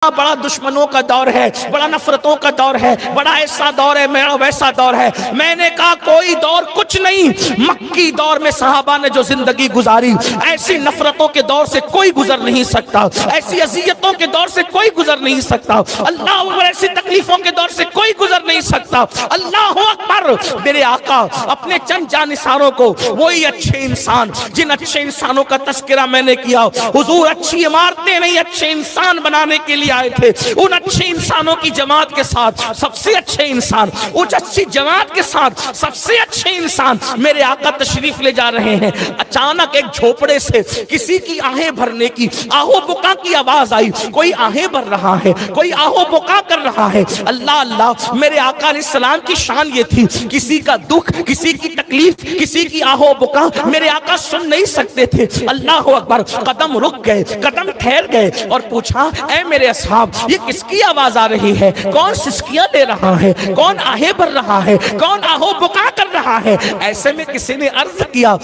अल्लाह बड़ा दुश्मनों का दौर है, बड़ा नफरतों का दौर है, बड़ा ऐसा दौर है, मेरा वैसा दौर है। मैंने कहा कोई दौर कुछ नहीं, मक्की दौर में सहाबा ने जो जिंदगी गुजारी, ऐसी नफरतों के दौर से कोई गुजर नहीं सकता, ऐसी अजियतों के दौर से कोई गुजर नहीं सकता, अल्लाह अकबर, ऐसी तकलीफों के दौर से कोई गुजर नहीं सकता। अल्लाह अकबर। मेरे आका अपने चंद जानिसारों को, वही अच्छे इंसान, जिन अच्छे इंसानों का तस्करा मैंने किया, हुजूर अच्छी इमारतें नहीं अच्छे इंसान बनाने के लिए आए थे। उन अच्छे इंसानों की जमात के साथ सबसे अच्छे इंसान, उस अच्छी जमात के साथ सबसे अच्छे इंसान मेरे आका तशरीफ ले जा रहे हैं। अचानक एक झोपड़े से किसी की आहें भरने की, आहो बुका की आवाज आई। कोई आहें भर रहा है, कोई आहो बुका कर रहा है। अल्लाह अल्लाह, मेरे आका अलैहिस्सलाम की शान ये थी, किसी का दुख, किसी की तकलीफ, किसी की आहो बुका मेरे आका सुन नहीं सकते थे। अल्लाह अकबर। कदम रुक गए, कदम ठहर गए और पूछा, ऐ मेरे असहाब, ये किसकी आवाज आ रही है? कौन सिसकियां ले रहा है? कौन आहें भर रहा है? कौन आहो बुका कर रहा है? ऐसे में किसी ने अर्ज किया,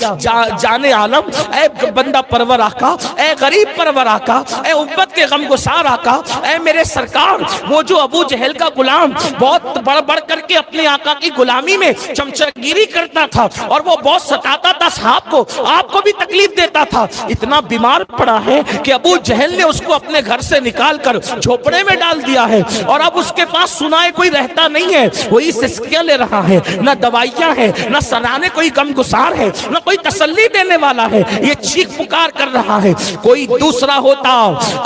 जाने आलम, ऐ बंदा परवर आका, ऐ गरीब परवर आका, ऐ उम्मत के गमगुसार आका, ऐ मेरे सरकार, वो जो अबू जहल का गुलाम बहुत बढ़ बढ़ करके अपने आका की गुलामी में चमचागिरी करता था और वो बहुत सताता था साहब को, आपको भी तकलीफ देता था, इतना बीमार पड़ा है कि अबू जहल ने उसको अपने घर से निकाल कर झोपड़े में डाल दिया है और अब उसके पास सुनाए कोई रहता नहीं है, वही सिसकियां ले रहा है, न दवाइयां है, न सराहने कोई गमगुसार है, न कोई तसल्ली देने वाला है, ये चीख पुकार कर रहा है। कोई दूसरा होता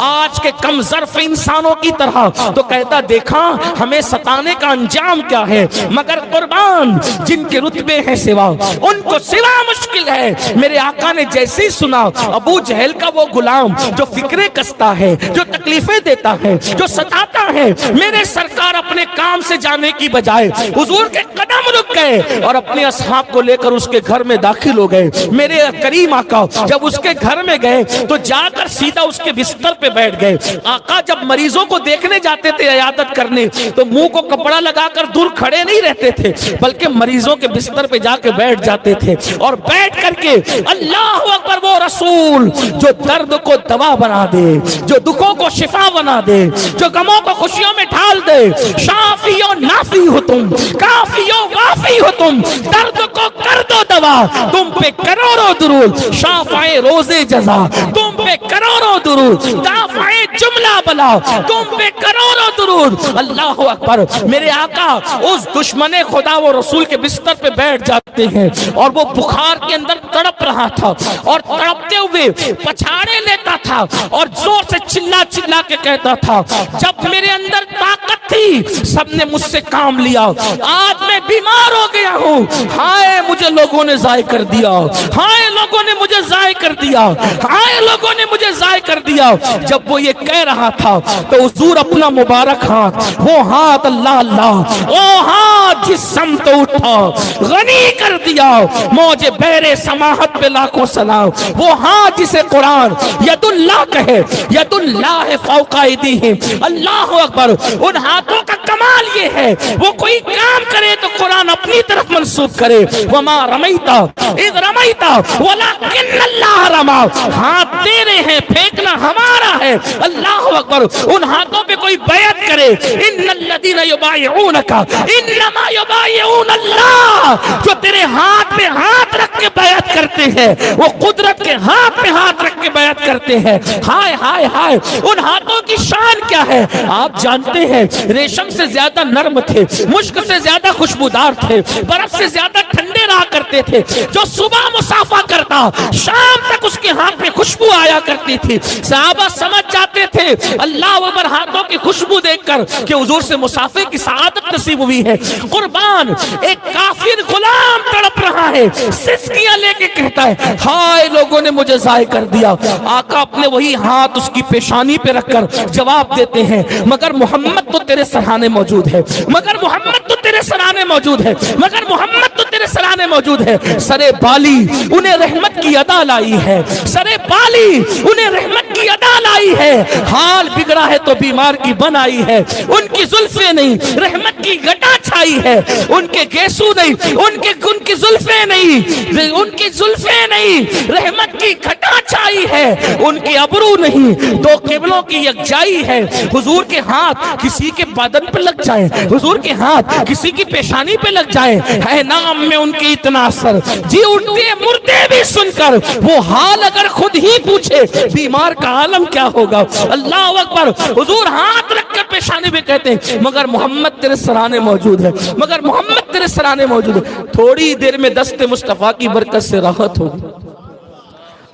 आज के कमजर्फ इंसानों की तरह तो कहता, देखा हमें सताने का अंजाम क्या है, मगर कुर्बान जिनके रुतबे हैं सिवा, उनको सिवा मुश्किल है। मेरे आका ने जैसे ही सुना, अबू जहल का वो गुलाम जो फिक्रे कसता है, जो तकलीफें देता है, जो सताता है, मेरे सरकार अपने काम से जाने की बजाय हुजूर के कदम रुक गए और अपने असहाब को लेकर उसके घर में दाखिल हो गए। मेरे करीम आका जब उसके घर में गए तो जाकर सीधा उसके बिस्तर पे बैठ गए। आका जब मरीजों को देखने जाते थे, इयादत करने, तो मुंह को कपड़ा लगाकर दूर खड़े नहीं रहते थे, बल्कि मरीजों के बिस्तर पे जाके बैठ जाते थे और बैठ करके अल्लाह अकबर, वो रसूल जो दर्द को दवा बना दे, जो दुखों को शिफा बना दे, जो गमों को खुशियों में ढाल दे, शाफियो नाफी हो तुम, काफियो वाफी हो तुम, दर्द को कर दो दवा, तुम पे करोड़ों दुरूद, शाफाए रोजे जजा, तुम पे करोड़ों दुरूद, दाफाए जुमला बला, तुम पे करोड़ों दुरूद। अल्लाह अकबर। मेरे आका उस दुश्मने खुदा वो रसूल के बिस्तर पे बैठ जाते हैं और वो बुखार के अंदर तड़प रहा था और तड़पते हुए पछाड़े लेता था और जोर से चिल्ला चिल्ला के कहता था, जब मेरे अंदर ताकत थी सबने मुझसे काम लिया, आज मैं बीमार हो गया हूँ, हाय मुझे लोगों ने जाय कर दिया, हाय लोगों ने मुझे जाय कर दिया, हाय लोगों ने मुझे जाय कर दिया। जब वो ये कह रहा था तो हुजूर अपना मुबारक हाथ, वो हाथ अल्लाह अल्लाह, वो हाथ जिस समत उठा गनी कर दिया, मौजे बहरे समाहत पे लाखों सलाम, वो हाथ जिसे कुरान यदुल्लाह कहे, यदुल्लाह है फौका ऐदीहिम। अल्लाह अकबर। उन हाथों का कमाल ये है, वो कोई काम करे तो कुरान अपनी तरफ मंसूब करे, वमा रमैता इज़ रमैता वलाकिन्नल्लाह रमा, हाथ तेरे हैं, फेंकना हमारा है। अल्लाह अकबर। उन हाथों पे कोई बैत करे, इन्नल्लज़ीना युबाइऊनका इन्नमा युबाइऊनल्लाह, जो तेरे हाथ पे हाथ रख के बैत करते हैं वो कुदरत के हाथ पे हाथ रख के बैत करते हैं। हाय हाय हाय, उन हाथों की शान क्या है आप जानते हैं? रेशम से ज्यादा नर्म थे, मुश्क से ज्यादा खुशबूदार थे, बर्फ से ज्यादा ठंडे रहा करते थे। जो सुबह मुसाफा करता शाम तक उसके हाथ में खुशबू आया करती थी। सहाबा समझ जाते थे अल्लाह अकबर हाथों की खुशबू देखकर कि हुजूर से मुसाफे की सआदत नसीब हुई है। कुर्बान एक काफिर गुलाम तड़प रहा है, सिसकियां लेके कहता है, हाय लोगों ने मुझे जाय कर दिया। आका अपने वही हाथ उसकी पेशानी पे रखकर जवाब देते हैं, मगर मोहम्मद तो तेरे सराहने मौजूद है, मगर मोहम्मद तो तेरे सराहने मौजूद है, मगर मोहम्मद तो तेरे सराहने मौजूद है। सरे बाली उन्हें रहमत की अदा लाई है, सरे बाली उन्हें रहमत की अदा लाई है। हाल बिगड़ा है तो बीमार की बनाई है, उनकी जुल्फे नहीं रहमत की घटा छाई है, उनके गेसू नहीं, उनकी जुल्फे नहीं, उनकी जुल्फे नहीं, रहमत की घटा छाई है, उनकी अबरू नहीं, दो किबलों की यकजाई है। हुजूर के हाथ किसी के बदन पे लग जाए, हुजूर के हाथ किसी की पेशानी पे लग जाए, है नाम में उनके इतना असर। जी उठते मुर्दे भी सुनकर वो हाल अगर खुद ही पूछे बीमार का आलम क्या होगा। अल्लाह अकबर। हुजूर हाथ रखकर पेशानी पे कहते हैं मगर मोहम्मद तेरे सराने मौजूद है, मगर मोहम्मद तेरे सराने मौजूद है। थोड़ी देर में दस्ते मुस्तफा की बरकत से राहत होगी,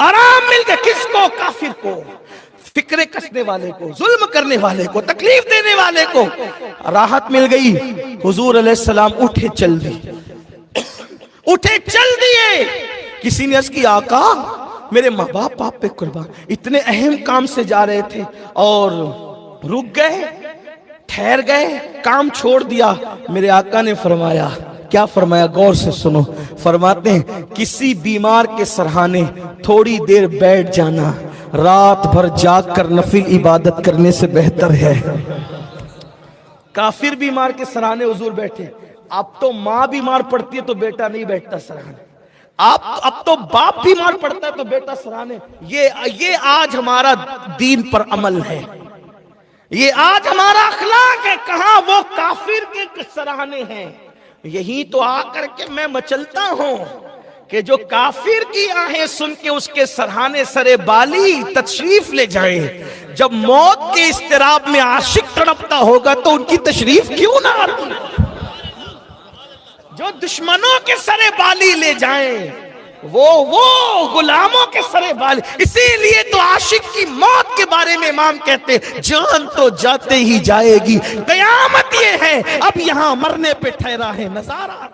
आराम मिल गया। किसको? काफिर को, फिक्रे कसने वाले को, जुल्म करने वाले को, तकलीफ देने वाले को राहत मिल गई। हुजूर अलैहिस्सलाम उठे चल दिए, उठे चल दिए। किसी ने अर्ज की आका मेरे माँ बाप आप पे कुर्बान, इतने अहम काम से जा रहे थे और रुक गए, ठहर गए, काम छोड़ दिया। मेरे आका ने फरमाया, क्या फरमाया? गौर से सुनो। फरमाते हैं किसी बीमार के सरहाने थोड़ी देर बैठ जाना रात भर जाग कर नफिल इबादत करने से बेहतर है। काफिर बीमार के सराहने हुजूर बैठे। अब तो माँ बीमार पड़ती है तो बेटा नहीं बैठता सराहने, अब तो बाप बीमार पड़ता है तो बेटा सराहने। ये आज हमारा दीन पर अमल है, ये आज हमारा अखलाक है। कहां वो काफिर के सराहने हैं। यही तो आकर के मैं मचलता हूं कि जो काफिर की आहें सुन के उसके सरहाने सरे बाली तशरीफ ले जाए। जब मौत के इस्तिराब में आशिक तड़पता होगा तो उनकी तशरीफ क्यों ना आती। जो दुश्मनों के सरे बाली ले जाएं वो गुलामों के सरे बाली। इसीलिए तो आशिक की मौत के बारे में इमाम कहते जान तो जाते ही जाएगी, कयामत ये है अब यहां मरने पे ठहरा है नजारा।